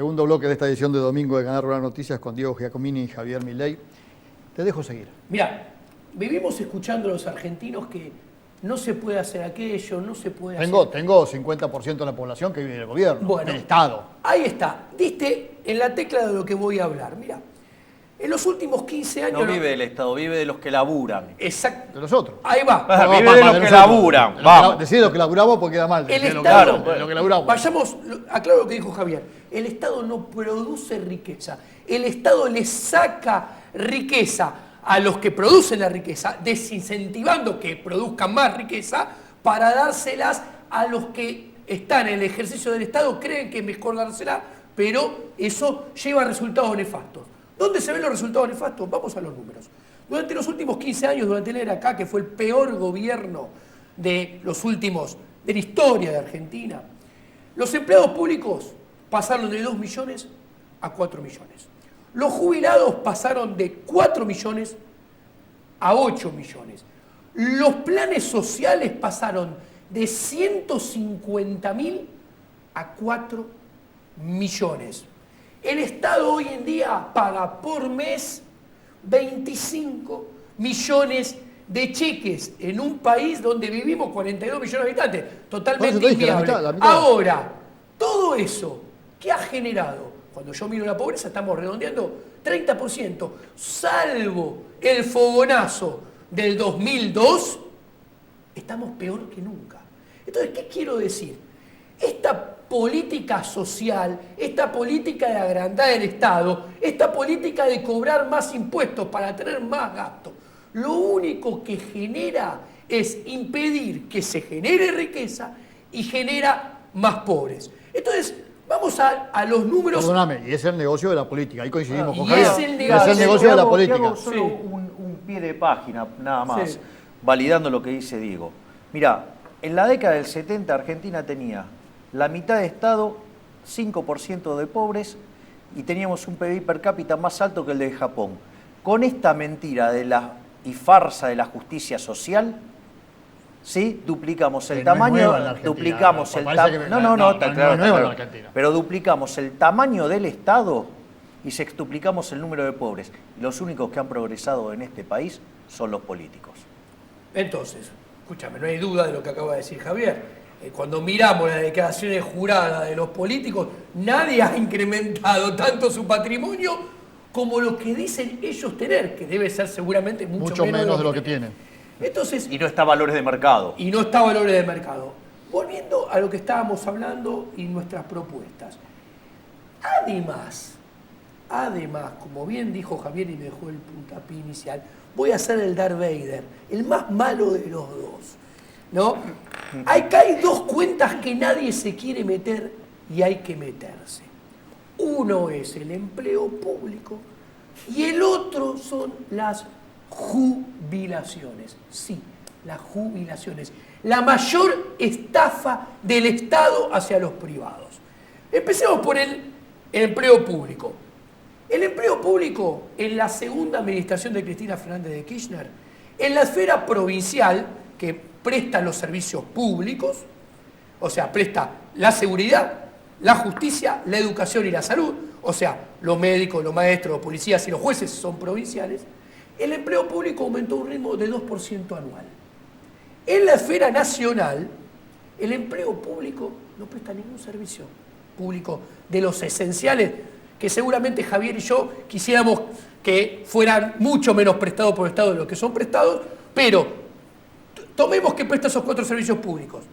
Segundo bloque de esta edición de domingo de Canal Rural Noticias con Diego Giacomini y Javier Milei. Te dejo seguir. Mirá, vivimos escuchando a los argentinos que no se puede hacer aquello, no se puede hacer... Tengo 50% de la población que vive del gobierno, Bueno, del Estado. Ahí está, diste en la tecla de lo que voy a hablar. Mirá, en los últimos 15 años... No vive del Estado, vive de los que laburan. Exacto. De los otros. Ahí va. Vive de los que laburan. Vamos. Decir lo que laburamos porque queda mal. El De lo que- Estado, de lo que laburamos. vayamos, aclaro lo que dijo Javier, el Estado no produce riqueza, el Estado le saca riqueza a los que producen la riqueza, desincentivando que produzcan más riqueza para dárselas a los que están en el ejercicio del Estado, creen que es mejor dársela, pero eso lleva a resultados nefastos. ¿Dónde se ven los resultados nefastos? Vamos a los números. Durante los últimos 15 años, durante la era acá, que fue el peor gobierno de los últimos, de la historia de Argentina, los empleados públicos pasaron de 2 millones a 4 millones. Los jubilados pasaron de 4 millones a 8 millones. Los planes sociales pasaron de 150.000 a 4 millones. El Estado hoy en día paga por mes 25 millones de cheques en un país donde vivimos 42 millones de habitantes. Totalmente inviable. La mitad. Ahora, todo eso que ha generado, cuando yo miro la pobreza, estamos redondeando 30%, salvo el fogonazo del 2002, estamos peor que nunca. Entonces, ¿qué quiero decir? Esta política social, esta política de agrandar el Estado, esta política de cobrar más impuestos para tener más gasto, lo único que genera es impedir que se genere riqueza y genera más pobres. Entonces, vamos a los números. Perdóname, y es el negocio de la política. Ahí coincidimos con y Javier. es el negocio. Es el negocio de la Te política. hago solo Sí. un pie de página, nada más, Sí. validando lo que dice Diego. Mirá, en la década del 70 Argentina tenía la mitad de Estado, 5% de pobres y teníamos un PBI per cápita más alto que el de Japón. Con esta mentira y farsa de la justicia social, ¿sí? Duplicamos el Que no es tamaño, nueva en la Argentina, duplicamos el parece que tamaño. No, está no claro, es nueva en está la claro. Argentina. Pero duplicamos el tamaño del Estado y sextuplicamos el número de pobres. Y los únicos que han progresado en este país son los políticos. Entonces, escúchame, no hay duda de lo que acaba de decir Javier. Cuando miramos las declaraciones juradas de los políticos, nadie ha incrementado tanto su patrimonio como lo que dicen ellos tener, que debe ser seguramente mucho menos de lo que tienen. Entonces, Y no está valores de mercado. y no está valores de mercado. Volviendo a lo que estábamos hablando y nuestras propuestas. Además, como bien dijo Javier y me dejó el puntapié inicial, voy a ser el Darth Vader, el más malo de los dos, ¿no? Acá hay dos cuentas que nadie se quiere meter y hay que meterse. Uno es el empleo público y el otro son las jubilaciones. Sí, las jubilaciones. La mayor estafa del Estado hacia los privados. Empecemos por el empleo público. El empleo público en la segunda administración de Cristina Fernández de Kirchner, en la esfera provincial, que presta los servicios públicos, o sea, presta la seguridad, la justicia, la educación y la salud, o sea, los médicos, los maestros, los policías y los jueces son provinciales, el empleo público aumentó a un ritmo de 2% anual. En la esfera nacional, el empleo público no presta ningún servicio público de los esenciales que seguramente Javier y yo quisiéramos que fueran mucho menos prestados por el Estado de lo que son prestados, pero tomemos que presta esos 4 servicios públicos.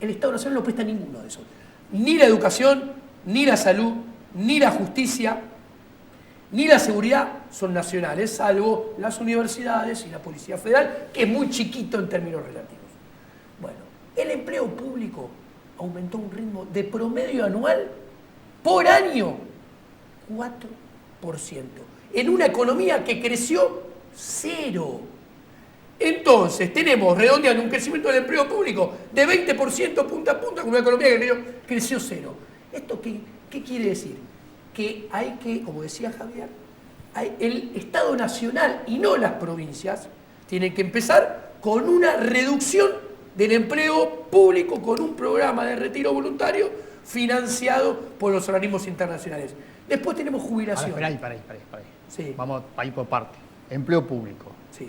El Estado Nacional no presta ninguno de esos. Ni la educación, ni la salud, ni la justicia, ni la seguridad son nacionales, salvo las universidades y la Policía Federal, que es muy chiquito en términos relativos. Bueno, el empleo público aumentó a un ritmo de promedio anual por año 4%, en una economía que creció 0%. Entonces, tenemos redondeando un crecimiento del empleo público de 20% punta a punta con una economía que creció 0%. ¿Esto qué quiere decir? Que hay que, como decía Javier, el Estado Nacional y no las provincias tienen que empezar con una reducción del empleo público, con un programa de retiro voluntario financiado por los organismos internacionales. Después tenemos jubilación. Ahora, espera ahí. Sí. Vamos a ir por parte. Empleo público. Sí.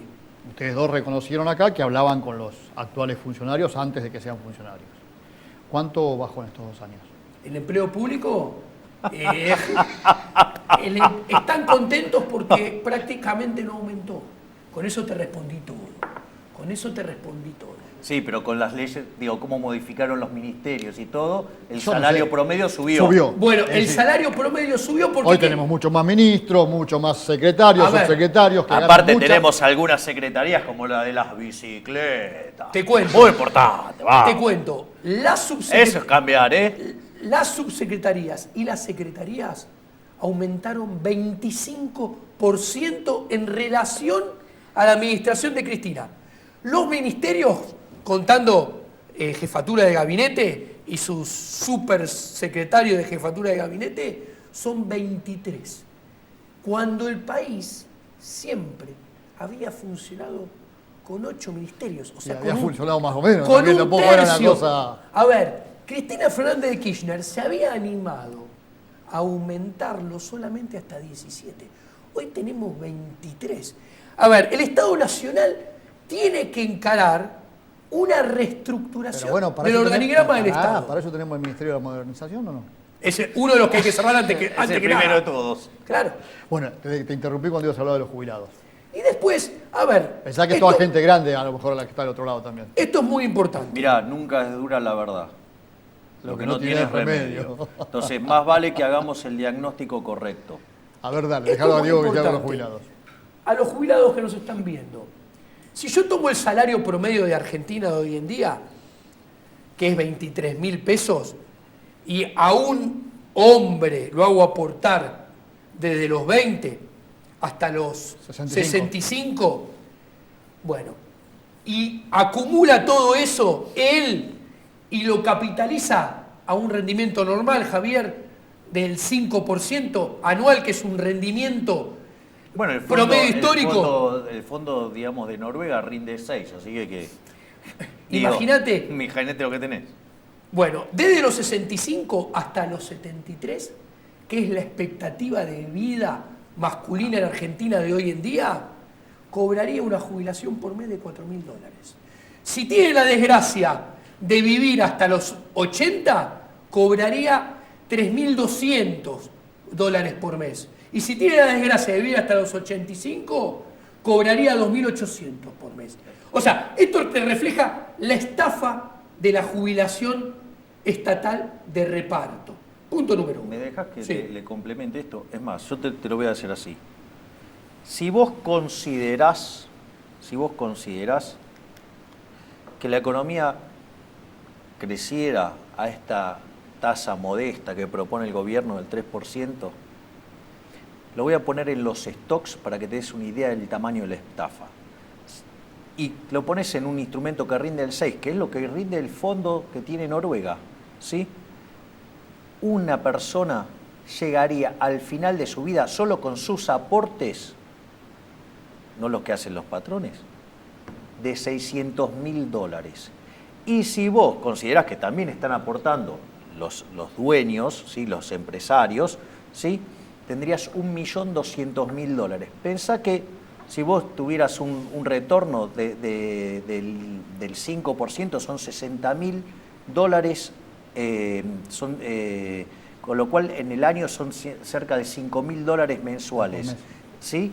Ustedes dos reconocieron acá que hablaban con los actuales funcionarios antes de que sean funcionarios. ¿Cuánto bajó en estos 2 años? El empleo público están contentos porque prácticamente no aumentó. Con eso te respondí todo. Sí, pero con las leyes, digo, cómo modificaron los ministerios y todo, el Yo no salario sé. promedio subió. Bueno, el Sí. salario promedio subió porque... Hoy tenemos muchos más ministros, muchos más secretarios, A ver, subsecretarios. Que Aparte ganan mucha- tenemos algunas secretarías como la de las bicicletas. Te cuento. Muy importante, va. Te cuento. Eso es cambiar, ¿eh? Las subsecretarías y las secretarías aumentaron 25% en relación a la administración de Cristina. Los ministerios, contando jefatura de gabinete y sus supersecretarios de jefatura de gabinete, son 23. Cuando el país siempre había funcionado con 8 ministerios. O Sí, sea, había con un- funcionado más o menos. con También un tampoco era una tercio. cosa. A ver, Cristina Fernández de Kirchner se había animado a aumentarlo solamente hasta 17. Hoy tenemos 23. A ver, el Estado Nacional tiene que encarar una reestructuración Pero bueno, para del eso organigrama del tenemos, Estado. ¿para eso tenemos el Ministerio de la Modernización o no? Es uno de los que hay que cerrar antes que, Es antes el que primero nada. de todos. Claro. Bueno, te interrumpí cuando ibas a hablar de los jubilados. Y después, a ver. Pensá que esto, toda gente grande, a lo mejor la que está al otro lado también. esto es muy importante. Mirá, nunca es dura la verdad. Lo que no tiene es remedio. Entonces, más vale que hagamos el diagnóstico correcto. A ver, dale, Esto dejalo a es muy Diego que te haga los importante. jubilados. A los jubilados que nos están viendo. Si yo tomo el salario promedio de Argentina de hoy en día, que es 23.000 pesos, y a un hombre lo hago aportar desde los 20 hasta los 65, bueno, y acumula todo eso él y lo capitaliza a un rendimiento normal, Javier, del 5% anual, que es un rendimiento Bueno, promedio histórico. El fondo, digamos, de Noruega rinde 6, así que Imagínate. Imagínate lo que tenés. Bueno, desde los 65 hasta los 73, que es la expectativa de vida masculina en Argentina de hoy en día, cobraría una jubilación por mes de $4.000. Si tiene la desgracia de vivir hasta los 80, cobraría $3.200 por mes. Y si tiene la desgracia de vivir hasta los 85, cobraría $2.800 por mes. O sea, esto te refleja la estafa de la jubilación estatal de reparto. Punto número 1. ¿Me dejas que Sí. le complemente esto? Es más, yo te lo voy a hacer así. Si vos considerás que la economía creciera a esta tasa modesta que propone el gobierno del 3%, lo voy a poner en los stocks para que te des una idea del tamaño de la estafa. Y lo pones en un instrumento que rinde el 6, que es lo que rinde el fondo que tiene Noruega, ¿sí? Una persona llegaría al final de su vida solo con sus aportes, no los que hacen los patrones, de $600.000. Y si vos considerás que también están aportando los dueños, ¿sí? Los empresarios, ¿sí? Tendrías $1.200.000. Pensá que si vos tuvieras un retorno del 5%, son $60.000, con lo cual en el año son cerca de $5.000 mensuales, ¿sí?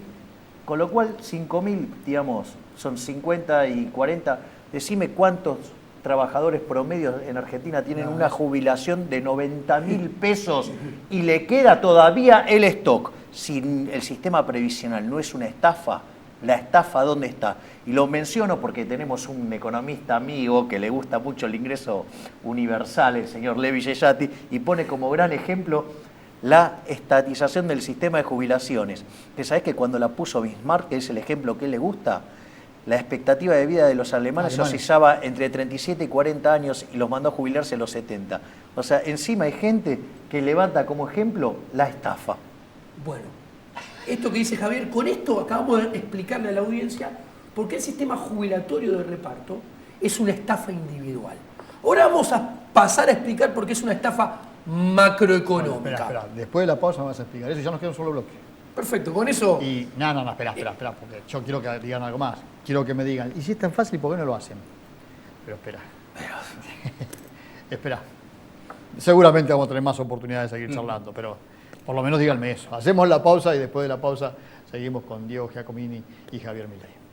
Con lo cual 5.000, digamos, son 50 y 40. Decime cuántos trabajadores promedios en Argentina tienen una jubilación de 90.000 pesos y le queda todavía el stock. Si el sistema previsional no es una estafa, ¿la estafa dónde está? Y lo menciono porque tenemos un economista amigo que le gusta mucho el ingreso universal, el señor Levi Yeyati, y pone como gran ejemplo la estatización del sistema de jubilaciones. Que sabés que cuando la puso Bismarck, que es el ejemplo que a él le gusta, la expectativa de vida de los alemanes oscilaba entre 37 y 40 años y los mandó a jubilarse a los 70. O sea, encima hay gente que levanta como ejemplo la estafa. Bueno, esto que dice Javier, con esto acabamos de explicarle a la audiencia por qué el sistema jubilatorio de reparto es una estafa individual. Ahora vamos a pasar a explicar por qué es una estafa macroeconómica. Espera. Después de la pausa me vas a explicar eso y ya nos queda un solo bloque. Perfecto, con eso... Y no, espera, porque yo quiero que digan algo más. Quiero que me digan, y si es tan fácil, ¿por qué no lo hacen? Pero espera. Espera. Seguramente vamos a tener más oportunidades de seguir charlando, pero por lo menos díganme eso. Hacemos la pausa y después de la pausa seguimos con Diego Giacomini y Javier Milei.